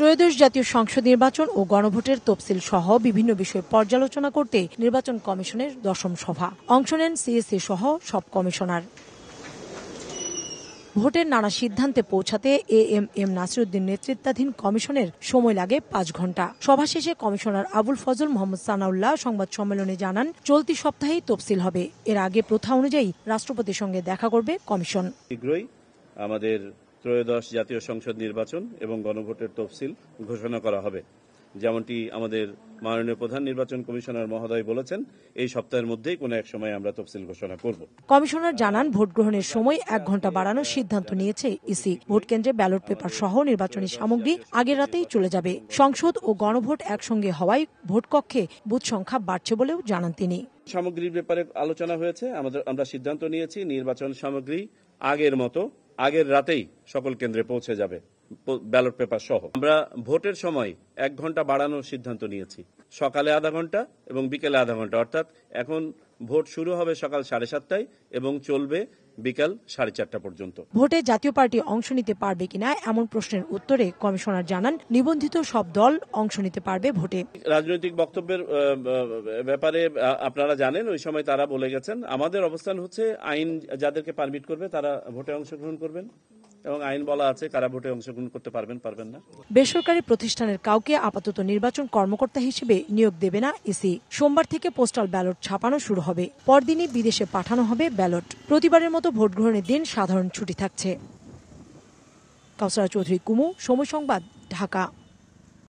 ত্রয়োদশ জাতীয় সংসদ নির্বাচন ও গণভোটের তফসিল সহ বিভিন্ন বিষয় পর্যালোচনা করতে নির্বাচন কমিশনের 10ম সভা। অংশ নেন সিএসি সহ সব কমিশনার। ভোটের নানা সিদ্ধান্তে পৌঁছাতে এএমএম নাসিরউদ্দিন নেতৃত্বাধীন কমিশনের সময় লাগে 5 ঘণ্টা। সভা শেষে কমিশনার আবুল ফজল মোহাম্মদ সানাউল্লাহ সংবাদ সম্মেলনে জানান, চলতি সপ্তাহেই তফসিল হবে। এর আগে প্রথা অনুযায়ী রাষ্ট্রপতির সঙ্গে দেখা করবে কমিশন। শীঘ্রই আমাদের ত্রয়োদশ জাতীয় সংসদ নির্বাচন এবং গণভোটের তফসিল ঘোষণা করা হবে। যেমনটি আমাদের মাননীয় প্রধান নির্বাচন কমিশনার মহোদয় বলেছেন, এই সপ্তাহের মধ্যেই কোনো এক সময় আমরা তফসিল ঘোষণা করব। কমিশনার জানান, ভোট গ্রহণের সময় 1 ঘণ্টা বাড়ানোর সিদ্ধান্ত নিয়েছে ইসি। ভোট কেন্দ্রে ব্যালট পেপার সহ নির্বাচনী সামগ্রী আগের রাতেই চলে যাবে। সংসদ ও গণভোট একসঙ্গে হওয়ায় ভোট কক্ষে বুথ সংখ্যা বাড়ছে বলেও জানান তিনি। সামগ্রীর ব্যাপারে আলোচনা হয়েছে, আমরা সিদ্ধান্ত নিয়েছি নির্বাচন সামগ্রী আগের মতো আগের রাতেই সকল কেন্দ্রে পৌঁছে যাবে, ব্যালট পেপার সহ। আমরা ভোটের সময় 1 ঘণ্টা বাড়ানোর সিদ্ধান্ত নিয়েছি, সকালে আধা ঘণ্টা এবং বিকেলে আধা ঘণ্টা। অর্থাৎ এখন ভোট শুরু হবে সকাল 7:30টায় এবং চলবে বিকাল 4:30 পর্যন্ত। ভোটে জাতীয় পার্টি অংশ নিতে পারবে কিনা এমন প্রশ্নের উত্তরে কমিশনার জানান, নিবন্ধিত সব দল অংশ নিতে পারবে ভোটে। রাজনৈতিক বক্তব্যের ব্যাপারে আপনারা জানেন, ওই সময় তারা বলে গেছেন, আমাদের অবস্থান হচ্ছে আইন যাদেরকে পারমিট করবে তারা ভোটে অংশগ্রহণ করবেন এবং আইন বলা আছে কারা ভোটে অংশগ্রহণ করতে পারবেন না। বেসরকারি প্রতিষ্ঠানের কাউকে আপাতত নির্বাচন কর্মকর্তা হিসেবে নিয়োগ দেবে না ইসি। সোমবার থেকে পোস্টাল ব্যালট ছাপানো শুরু হবে। পরদিনই বিদেশে পাঠানো হবে ব্যালট। প্রতিবারের মতো ভোট গ্রহণের দিন সাধারণ ছুটি থাকছে। কাউসারা চৌধুরী কুমু, সময় সংবাদ, ঢাকা।